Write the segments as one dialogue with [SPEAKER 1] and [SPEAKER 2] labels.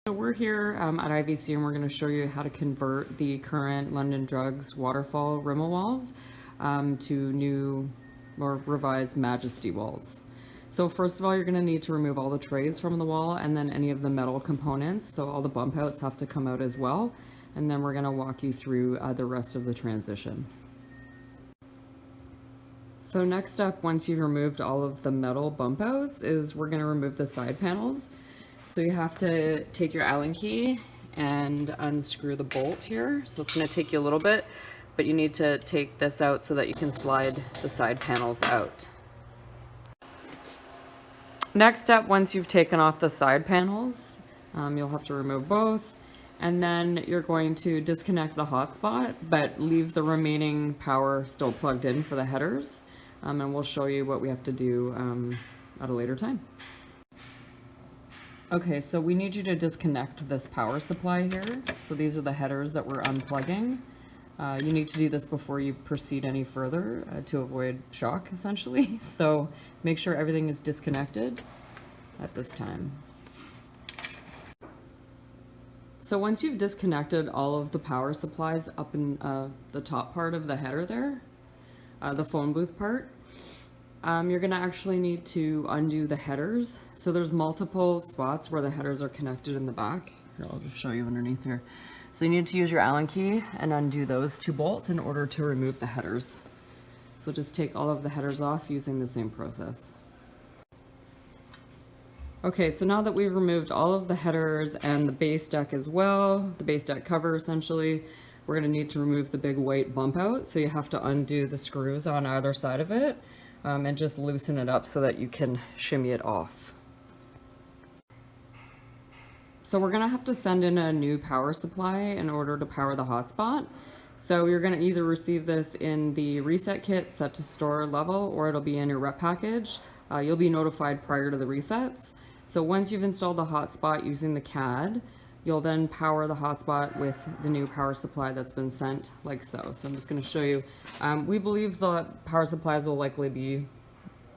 [SPEAKER 1] So we're here at IVC and we're going to show you how to convert the current London Drugs Waterfall Rimmel walls to new or revised Majesty walls. So first of all, you're going to need to remove all the trays from the wall and then any of the metal components. So all the bump outs have to come out as well. And then we're going to walk you through the rest of the transition. So next up, once you've removed all of the metal bump outs, is we're going to remove the side panels. So you have to take your Allen key and unscrew the bolt here. So it's going to take you a little bit, but you need to take this out so that you can slide the side panels out. Next up, once you've taken off the side panels, you'll have to remove both. And then you're going to disconnect the hotspot, but leave the remaining power still plugged in for the headers. And we'll show you what we have to do at a later time. Okay, so we need you to disconnect this power supply here. So these are the headers that we're unplugging. You need to do this before you proceed any further to avoid shock, essentially. So make sure everything is disconnected at this time. So once you've disconnected all of the power supplies up in the top part of the header there, the phone booth part, you're going to actually need to undo the headers. So there's multiple spots where the headers are connected in the back. Here, I'll just show you underneath here. So you need to use your Allen key and undo those two bolts in order to remove the headers. So just take all of the headers off using the same process. Okay, so now that we've removed all of the headers and the base deck as well, the base deck cover essentially, we're going to need to remove the big white bump out. So you have to undo the screws on either side of it. And just loosen it up so that you can shimmy it off. So we're gonna have to send in a new power supply in order to power the hotspot. So you're gonna either receive this in the reset kit set to store level, or it'll be in your rep package. You'll be notified prior to the resets. So once you've installed the hotspot using the CAD, you'll then power the hotspot with the new power supply that's been sent, like so. So I'm just going to show you. We believe the power supplies will likely be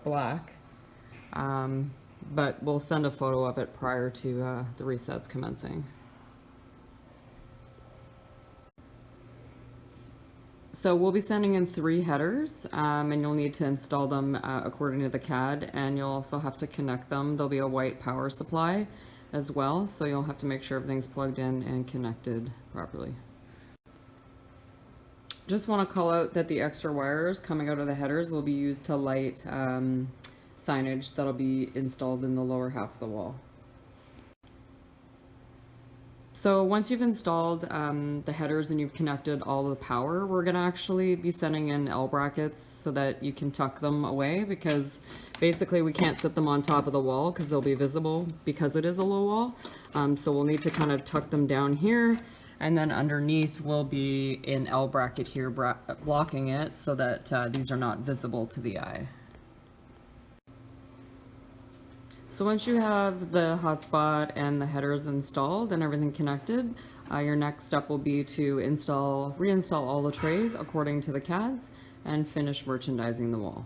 [SPEAKER 1] black, but we'll send a photo of it prior to the resets commencing. So we'll be sending in 3 headers, and you'll need to install them according to the CAD, and you'll also have to connect them. There'll be a white power supply as well, so you'll have to make sure everything's plugged in and connected properly. Just want to call out that the extra wires coming out of the headers will be used to light signage that'll be installed in the lower half of the wall. So once you've installed the headers and you've connected all the power, we're going to actually be sending in L brackets so that you can tuck them away, because basically we can't sit them on top of the wall because they'll be visible because it is a low wall. So we'll need to kind of tuck them down here, and then underneath will be an L bracket here blocking it so that these are not visible to the eye. So once you have the hotspot and the headers installed and everything connected, your next step will be to reinstall all the trays according to the CADs and finish merchandising the wall.